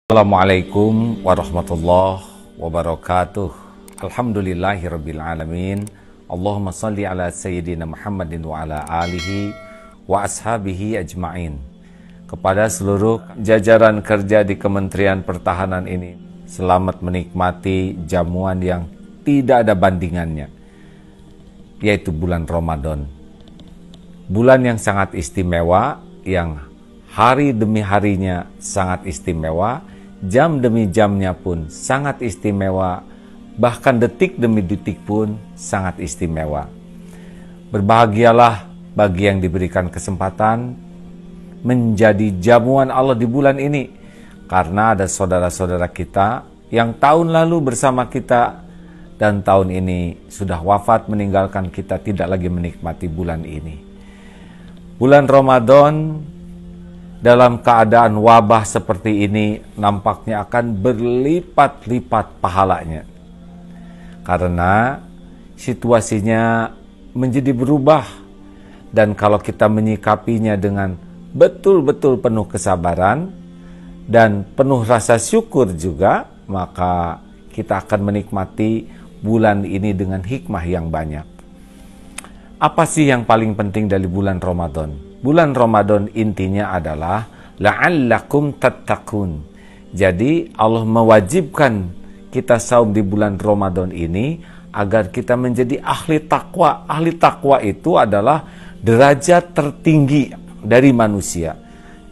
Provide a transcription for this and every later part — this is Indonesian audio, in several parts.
Assalamualaikum warahmatullahi wabarakatuh. Alhamdulillahirabbil alamin. Allahumma salli ala sayyidina Muhammadin wa ala alihi wa ashabihi ajma'in. Kepada seluruh jajaran kerja di Kementerian Pertahanan ini, selamat menikmati jamuan yang tidak ada bandingannya, yaitu bulan Ramadan. Bulan yang sangat istimewa, yang hari demi harinya sangat istimewa, jam demi jamnya pun sangat istimewa, bahkan detik demi detik pun sangat istimewa. Berbahagialah bagi yang diberikan kesempatan menjadi jamuan Allah di bulan ini, karena ada saudara-saudara kita yang tahun lalu bersama kita dan tahun ini sudah wafat meninggalkan kita, tidak lagi menikmati bulan ini. Bulan Ramadan dalam keadaan wabah seperti ini nampaknya akan berlipat-lipat pahalanya, karena situasinya menjadi berubah. Dan kalau kita menyikapinya dengan betul-betul penuh kesabaran dan penuh rasa syukur juga, maka kita akan menikmati bulan ini dengan hikmah yang banyak. Apa sih yang paling penting dari bulan Ramadan? Bulan Ramadan intinya adalah la'allakum tattaqun. Jadi Allah mewajibkan kita saum di bulan Ramadan ini agar kita menjadi ahli takwa. Ahli takwa itu adalah derajat tertinggi dari manusia.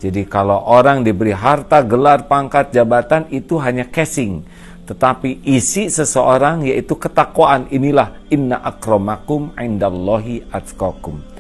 Jadi kalau orang diberi harta, gelar, pangkat, jabatan, itu hanya casing. Tetapi isi seseorang yaitu ketakwaan. Inilah inna akramakum indallahi atqakum.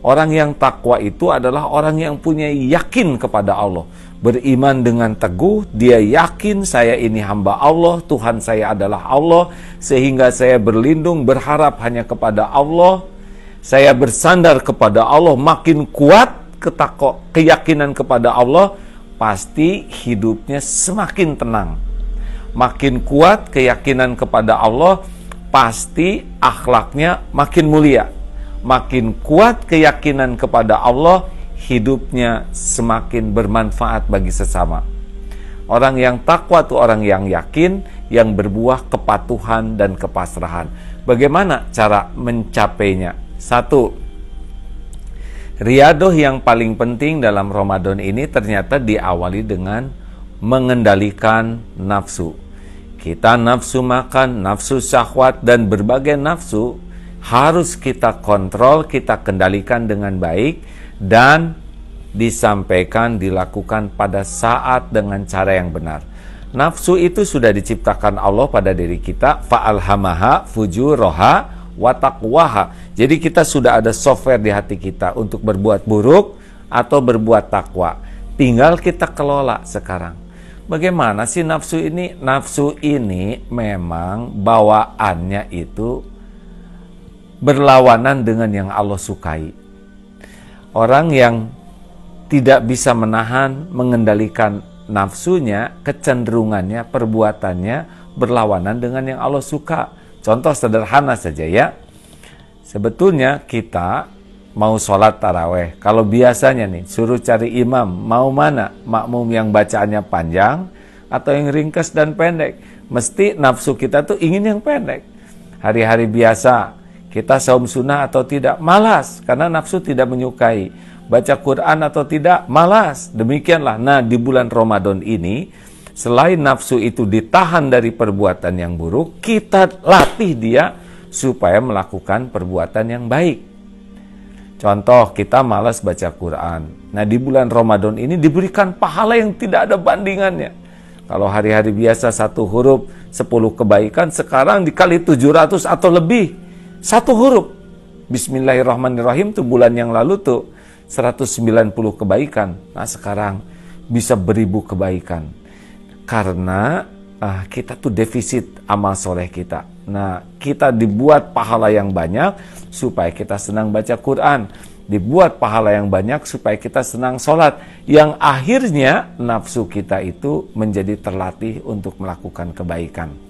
Orang yang takwa itu adalah orang yang punya yakin kepada Allah. Beriman dengan teguh, dia yakin saya ini hamba Allah, Tuhan saya adalah Allah, sehingga saya berlindung, berharap hanya kepada Allah. Saya bersandar kepada Allah, makin kuat keyakinan kepada Allah, pasti hidupnya semakin tenang. Makin kuat keyakinan kepada Allah, pasti akhlaknya makin mulia. Makin kuat keyakinan kepada Allah, hidupnya semakin bermanfaat bagi sesama. Orang yang takwa itu orang yang yakin, yang berbuah kepatuhan dan kepasrahan. Bagaimana cara mencapainya? 1. Riyadoh yang paling penting dalam Ramadan ini ternyata diawali dengan mengendalikan nafsu. Kita nafsu makan, nafsu syahwat, dan berbagai nafsu harus kita kontrol, kita kendalikan dengan baik, dan disampaikan, dilakukan pada saat dengan cara yang benar. Nafsu itu sudah diciptakan Allah pada diri kita, fa'alhamaha fujuraha wa taqwaha. Jadi kita sudah ada software di hati kita untuk berbuat buruk atau berbuat takwa. Tinggal kita kelola sekarang. Bagaimana sih nafsu ini? Nafsu ini memang bawaannya itu berlawanan dengan yang Allah sukai. Orang yang tidak bisa menahan, mengendalikan nafsunya, kecenderungannya, perbuatannya berlawanan dengan yang Allah suka. Contoh sederhana saja ya. Sebetulnya kita mau sholat taraweh, kalau biasanya nih suruh cari imam, mau mana? Makmum yang bacaannya panjang atau yang ringkas dan pendek? Mesti nafsu kita tuh ingin yang pendek. Hari-hari biasa kita saum sunnah atau tidak? Malas, karena nafsu tidak menyukai. Baca Quran atau tidak? Malas. Demikianlah. Nah, di bulan Ramadan ini, selain nafsu itu ditahan dari perbuatan yang buruk, kita latih dia supaya melakukan perbuatan yang baik. Contoh, kita malas baca Quran. Nah, di bulan Ramadan ini diberikan pahala yang tidak ada bandingannya. Kalau hari-hari biasa 1 huruf 10 kebaikan, sekarang dikali 700 atau lebih. 1 huruf Bismillahirrahmanirrahim tuh bulan yang lalu tuh 190 kebaikan. Nah sekarang bisa 1000 kebaikan. Karena kita tuh defisit amal soleh kita. Nah kita dibuat pahala yang banyak supaya kita senang baca Quran. Dibuat pahala yang banyak supaya kita senang sholat. Yang akhirnya nafsu kita itu menjadi terlatih untuk melakukan kebaikan.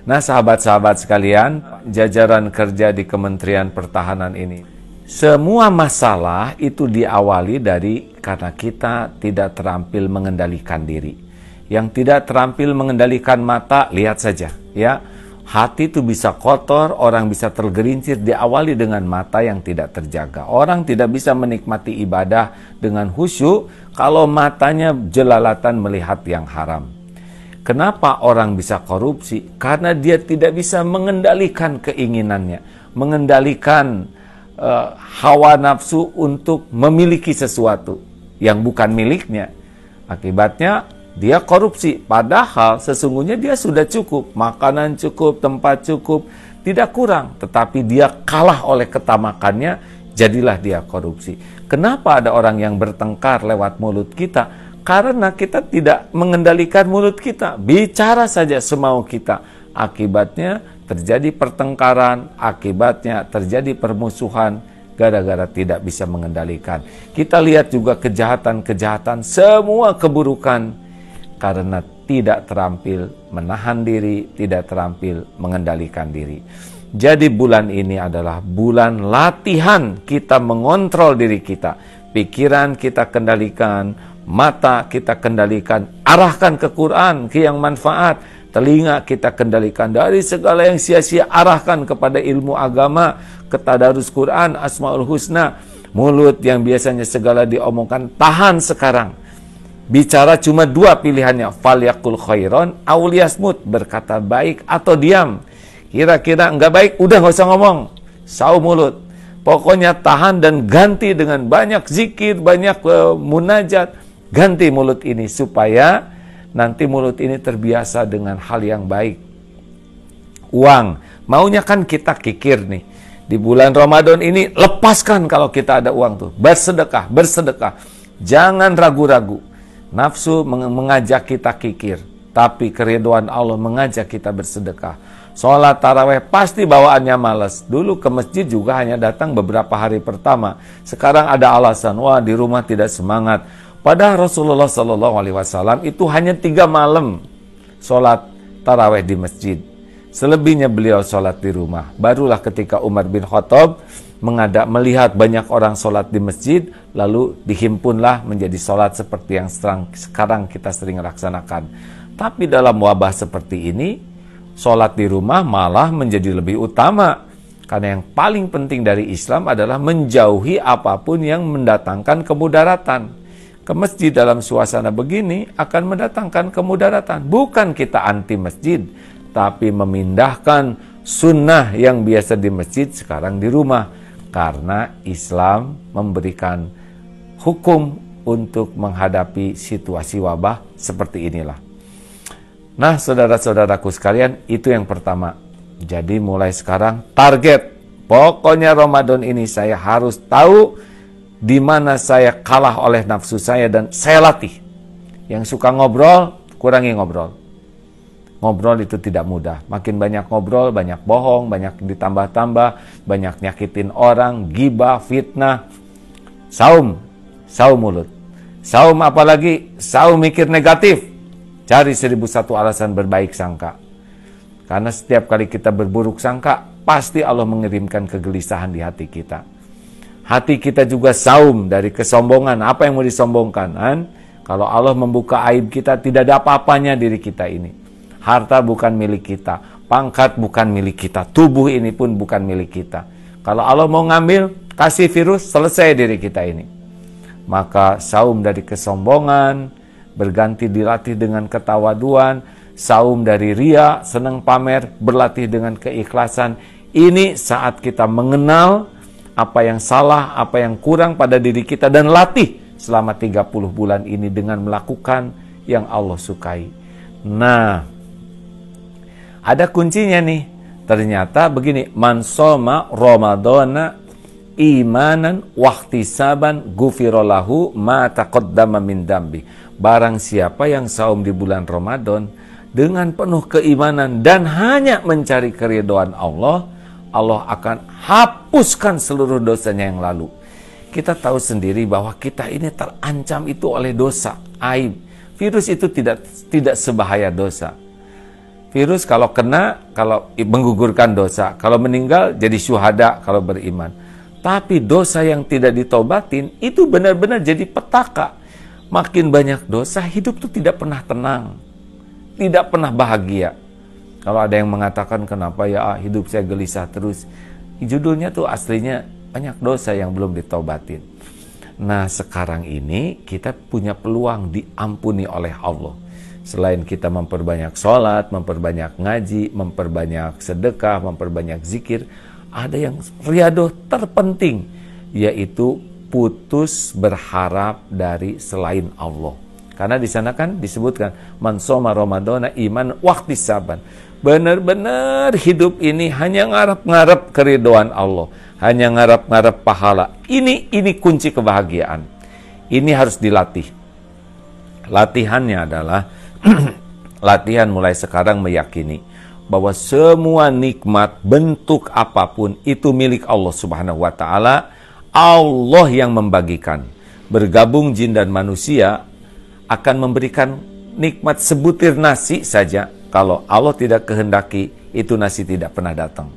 Nah sahabat-sahabat sekalian, jajaran kerja di Kementerian Pertahanan ini Semua masalah itu diawali dari karena kita tidak terampil mengendalikan diri. Yang tidak terampil mengendalikan mata, lihat saja ya. Hati itu bisa kotor, orang bisa tergelincir diawali dengan mata yang tidak terjaga. Orang tidak bisa menikmati ibadah dengan khusyuk kalau matanya jelalatan melihat yang haram. Kenapa orang bisa korupsi? Karena dia tidak bisa mengendalikan keinginannya, mengendalikan hawa nafsu untuk memiliki sesuatu yang bukan miliknya. Akibatnya dia korupsi, padahal sesungguhnya dia sudah cukup, makanan cukup, tempat cukup, tidak kurang, tetapi dia kalah oleh ketamakannya, jadilah dia korupsi. Kenapa ada orang yang bertengkar lewat mulut kita? Karena kita tidak mengendalikan mulut kita, bicara saja semau kita. Akibatnya terjadi pertengkaran, akibatnya terjadi permusuhan, gara-gara tidak bisa mengendalikan. Kita lihat juga kejahatan-kejahatan, semua keburukan, karena tidak terampil menahan diri, tidak terampil mengendalikan diri. Jadi bulan ini adalah bulan latihan kita mengontrol diri kita. Pikiran kita kendalikan, mata kita kendalikan, arahkan ke Quran, ke yang manfaat. Telinga kita kendalikan dari segala yang sia-sia, arahkan kepada ilmu agama, ke tadarus Quran, Asmaul Husna. Mulut yang biasanya segala diomongkan, tahan sekarang. Bicara cuma dua pilihannya, falyakul khairon aw liyasmut, berkata baik atau diam. Kira-kira enggak baik, udah nggak usah ngomong, saum mulut. Pokoknya tahan dan ganti dengan banyak zikir, banyak munajat. Ganti mulut ini supaya nanti mulut ini terbiasa dengan hal yang baik. Uang, maunya kan kita kikir nih. Di bulan Ramadan ini lepaskan kalau kita ada uang tuh. Bersedekah, bersedekah. Jangan ragu-ragu. Nafsu mengajak kita kikir, tapi keridhaan Allah mengajak kita bersedekah. Sholat taraweh pasti bawaannya malas. Dulu ke masjid juga hanya datang beberapa hari pertama. Sekarang ada alasan, wah di rumah tidak semangat. Padahal Rasulullah SAW itu hanya 3 malam sholat taraweh di masjid. Selebihnya beliau sholat di rumah. Barulah ketika Umar bin Khattab melihat banyak orang sholat di masjid, lalu dihimpunlah menjadi sholat seperti yang sekarang kita sering laksanakan. Tapi dalam wabah seperti ini, sholat di rumah malah menjadi lebih utama. Karena yang paling penting dari Islam adalah menjauhi apapun yang mendatangkan kemudaratan. Ke masjid dalam suasana begini akan mendatangkan kemudaratan. Bukan kita anti masjid, tapi memindahkan sunnah yang biasa di masjid sekarang di rumah. Karena Islam memberikan hukum untuk menghadapi situasi wabah seperti inilah. Nah, saudara-saudaraku sekalian, itu yang pertama. Jadi mulai sekarang target, pokoknya Ramadan ini saya harus tahu di mana saya kalah oleh nafsu saya dan saya latih. Yang suka ngobrol, kurangi ngobrol. Ngobrol itu tidak mudah. Makin banyak ngobrol, banyak bohong, banyak ditambah-tambah, banyak nyakitin orang, gibah, fitnah. Saum mulut. Saum apalagi? Saum mikir negatif. Cari 1001 alasan berbaik sangka. Karena setiap kali kita berburuk sangka, pasti Allah mengirimkan kegelisahan di hati kita. Hati kita juga saum dari kesombongan. Apa yang mau disombongkan? Kalau Allah membuka aib kita, tidak ada apa-apanya diri kita ini. Harta bukan milik kita, pangkat bukan milik kita, tubuh ini pun bukan milik kita. Kalau Allah mau ngambil, kasih virus, selesai diri kita ini. Maka saum dari kesombongan, berganti dilatih dengan ketawaduan, saum dari ria, senang pamer, berlatih dengan keikhlasan. Ini saat kita mengenal apa yang salah, apa yang kurang pada diri kita, dan latih selama 30 bulan ini dengan melakukan yang Allah sukai. Nah, ada kuncinya nih. Ternyata begini, man shoma ramadhana imanan wahtisaban ghufirallahu ma taqaddama min dambi. Barang siapa yang saum di bulan Ramadan dengan penuh keimanan dan hanya mencari keridhaan Allah, Allah akan hapuskan seluruh dosanya yang lalu. Kita tahu sendiri bahwa kita ini terancam itu oleh dosa, aib. Virus itu tidak sebahaya dosa. Virus kalau kena, kalau menggugurkan dosa. Kalau meninggal jadi syuhada kalau beriman. Tapi dosa yang tidak ditaubatin itu benar-benar jadi petaka. Makin banyak dosa, hidup tuh tidak pernah tenang, tidak pernah bahagia. Kalau ada yang mengatakan kenapa ya hidup saya gelisah terus, judulnya tuh aslinya banyak dosa yang belum ditaubatin. Nah sekarang ini kita punya peluang diampuni oleh Allah. Selain kita memperbanyak sholat, memperbanyak ngaji, memperbanyak sedekah, memperbanyak zikir, ada yang riadoh terpenting, yaitu putus berharap dari selain Allah. Karena di sana kan disebutkan man shoma ramadhana iman wahtisaban. Benar-benar hidup ini hanya ngarep-ngarep keridhaan Allah, hanya ngarep-ngarep pahala. Ini kunci kebahagiaan. Ini harus dilatih. Latihannya adalah latihan mulai sekarang meyakini bahwa semua nikmat bentuk apapun itu milik Allah Subhanahu wa taala. Allah yang membagikan. Bergabung jin dan manusia akan memberikan nikmat sebutir nasi saja. Kalau Allah tidak kehendaki, itu nasi tidak pernah datang.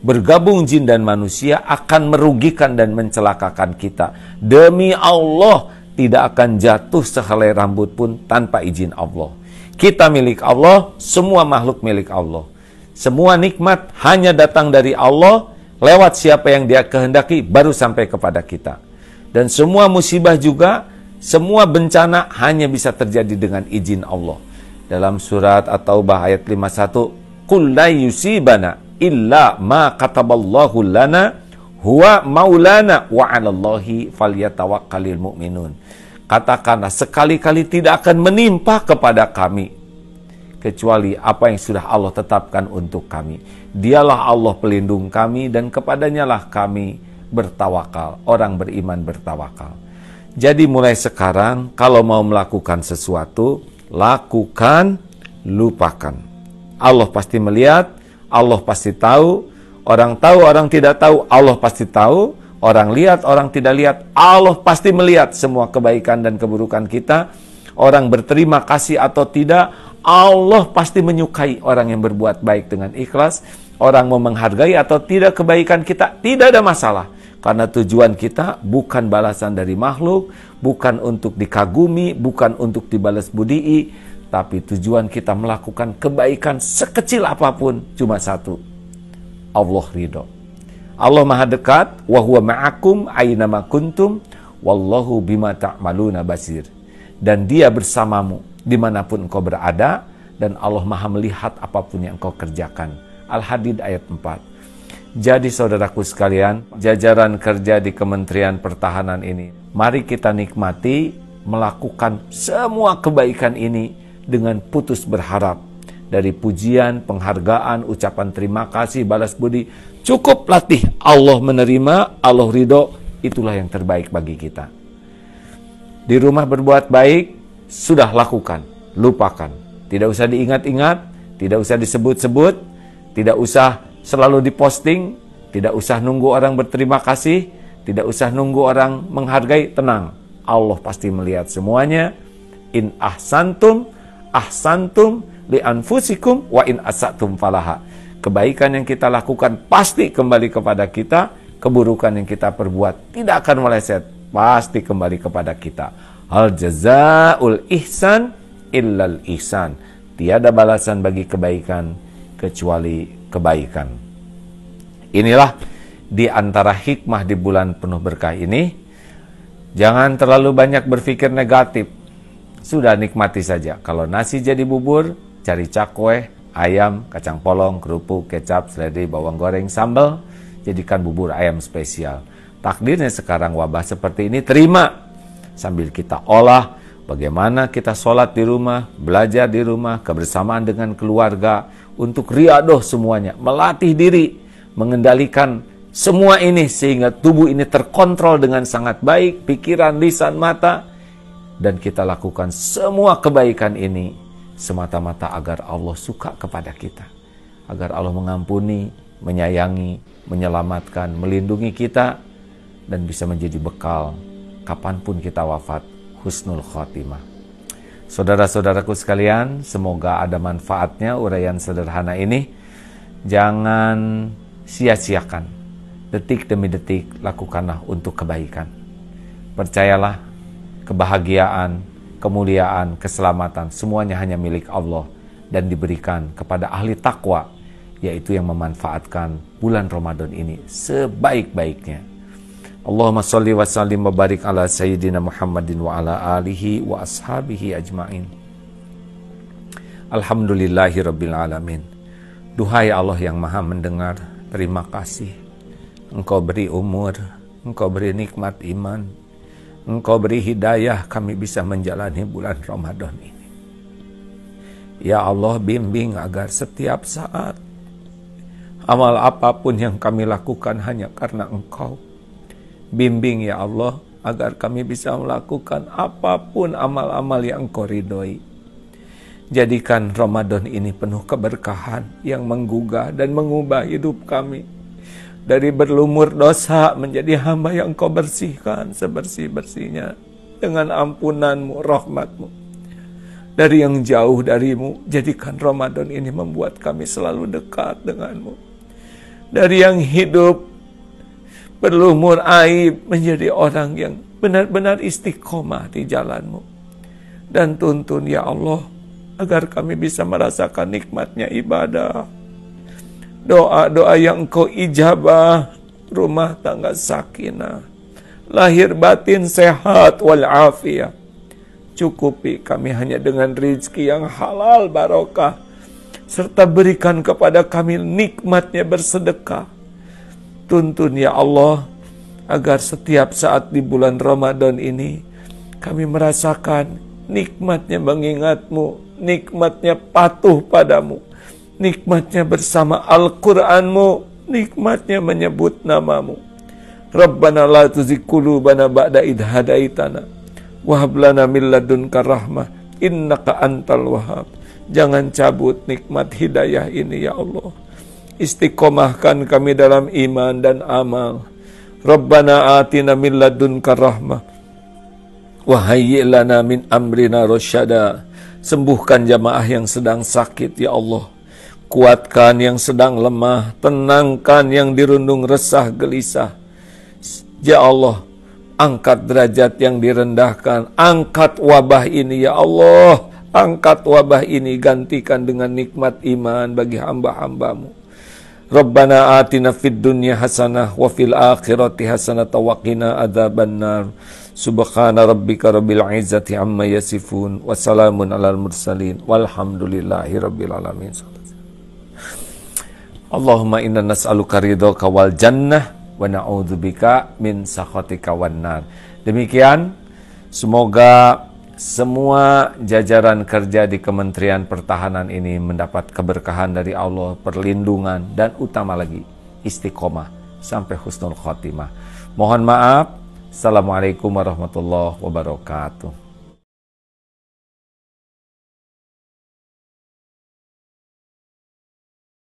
Bergabung jin dan manusia akan merugikan dan mencelakakan kita. Demi Allah, tidak akan jatuh sehelai rambut pun tanpa izin Allah. Kita milik Allah, semua makhluk milik Allah. Semua nikmat hanya datang dari Allah, lewat siapa yang Dia kehendaki baru sampai kepada kita. Dan semua musibah juga, semua bencana hanya bisa terjadi dengan izin Allah. Dalam surat At-Taubah ayat 51, "Qul la yusibana illa ma kataballahu lana huwa maulana wa 'alallahi falyatawakkalul mu'minun." Katakanlah, sekali-kali tidak akan menimpa kepada kami kecuali apa yang sudah Allah tetapkan untuk kami. Dialah Allah pelindung kami dan kepadanya lah kami bertawakal. Orang beriman bertawakal. Jadi mulai sekarang kalau mau melakukan sesuatu, lakukan, lupakan. Allah pasti melihat, Allah pasti tahu, orang tidak tahu, Allah pasti tahu, orang lihat, orang tidak lihat, Allah pasti melihat semua kebaikan dan keburukan kita. Orang berterima kasih atau tidak, Allah pasti menyukai orang yang berbuat baik dengan ikhlas. Orang mau menghargai atau tidak kebaikan kita, tidak ada masalah. Karena tujuan kita bukan balasan dari makhluk, bukan untuk dikagumi, bukan untuk dibalas budii, tapi tujuan kita melakukan kebaikan sekecil apapun cuma satu, Allah ridho. Allah maha dekat, wa huwa ma'akum aynama kuntum, wallahu bima ta'maluna basir. Dan Dia bersamamu dimanapun engkau berada, dan Allah maha melihat apapun yang engkau kerjakan. Al-Hadid ayat 4. Jadi saudaraku sekalian, jajaran kerja di Kementerian Pertahanan ini, mari kita nikmati melakukan semua kebaikan ini dengan putus berharap. Dari pujian, penghargaan, ucapan terima kasih, balas budi, cukup latih. Allah menerima, Allah ridho, itulah yang terbaik bagi kita. Di rumah berbuat baik, sudah lakukan, lupakan. Tidak usah diingat-ingat, tidak usah disebut-sebut, tidak usah selalu diposting, tidak usah nunggu orang berterima kasih, tidak usah nunggu orang menghargai, tenang. Allah pasti melihat semuanya. In ahsantum, ahsantum li anfusikum wa in asatum falaha. Kebaikan yang kita lakukan pasti kembali kepada kita, keburukan yang kita perbuat tidak akan meleset, pasti kembali kepada kita. Hal jazaul ihsan illal ihsan. Tiada balasan bagi kebaikan kecuali kebaikan. Inilah di antara hikmah di bulan penuh berkah ini. Jangan terlalu banyak berpikir negatif. Sudah nikmati saja. Kalau nasi jadi bubur, cari cakwe, ayam, kacang polong, kerupuk, kecap, seledri, bawang goreng, sambal. Jadikan bubur ayam spesial. Takdirnya sekarang wabah seperti ini, terima. Sambil kita olah, bagaimana kita sholat di rumah, belajar di rumah, kebersamaan dengan keluarga, untuk riadoh semuanya, melatih diri, mengendalikan semua ini sehingga tubuh ini terkontrol dengan sangat baik, pikiran, lisan, mata, dan kita lakukan semua kebaikan ini semata-mata agar Allah suka kepada kita, agar Allah mengampuni, menyayangi, menyelamatkan, melindungi kita, dan bisa menjadi bekal kapanpun kita wafat, husnul khotimah. Saudara-saudaraku sekalian, semoga ada manfaatnya uraian sederhana ini. Jangan sia-siakan detik demi detik lakukanlah untuk kebaikan. Percayalah, kebahagiaan, kemuliaan, keselamatan semuanya hanya milik Allah dan diberikan kepada ahli takwa, yaitu yang memanfaatkan bulan Ramadan ini sebaik-baiknya. Allahumma sholli wa sallim wa barik ala sayyidina Muhammadin wa ala alihi wa ashabihi ajma'in. Alhamdulillahi rabbil alamin. Duhai Allah yang maha mendengar, terima kasih. Engkau beri umur, Engkau beri nikmat iman, Engkau beri hidayah kami bisa menjalani bulan Ramadan ini. Ya Allah, bimbing agar setiap saat amal apapun yang kami lakukan hanya karena Engkau. Bimbing ya Allah agar kami bisa melakukan apapun amal-amal yang Engkau ridhoi. Jadikan Ramadan ini penuh keberkahan yang menggugah dan mengubah hidup kami. Dari berlumur dosa menjadi hamba yang Engkau bersihkan sebersih-bersihnya dengan ampunan-Mu, rahmat-Mu. Dari yang jauh dari-Mu, jadikan Ramadan ini membuat kami selalu dekat dengan-Mu. Dari yang hidup berlumur aib menjadi orang yang benar-benar istiqomah di jalan-Mu. Dan tuntun ya Allah agar kami bisa merasakan nikmatnya ibadah. Doa-doa yang Engkau ijabah, rumah tangga sakinah, lahir batin sehat walafiat. Cukupi kami hanya dengan rezeki yang halal barokah, serta berikan kepada kami nikmatnya bersedekah. Tuntun ya Allah agar setiap saat di bulan Ramadan ini kami merasakan nikmatnya mengingat-Mu, nikmatnya patuh padamu, nikmatnya bersama Al-Quran-Mu, nikmatnya menyebut nama-Mu. Rabbana la tuzigh qulubana ba'da idh hadaitana wa hab lana min ladunka rahmah innaka antal wahhab. Jangan cabut nikmat hidayah ini ya Allah. Istiqomahkan kami dalam iman dan amal. Rabbana atina min ladunka rahmah wa hayyi' lana min amrina rasyada. Sembuhkan jamaah yang sedang sakit ya Allah. Kuatkan yang sedang lemah, tenangkan yang dirundung resah gelisah. Ya Allah, angkat derajat yang direndahkan, angkat wabah ini ya Allah. Angkat wabah ini, gantikan dengan nikmat iman bagi hamba-hamba-Mu. Rabbana atina fid dunya hasanah wa fil akhirati hasanah wa qina adzabannar. Subhana rabbika rabbil izzati amma yasifun wa salamun alal mursalin walhamdulillahi rabbil alamin. Allahumma inna nas'aluka ridhaka wal jannah wa na'udzubika min sakhatika wan nar. Demikian, semoga semua jajaran kerja di Kementerian Pertahanan ini mendapat keberkahan dari Allah, perlindungan, dan utama lagi, istiqomah sampai husnul khotimah. Mohon maaf. Assalamualaikum warahmatullahi wabarakatuh.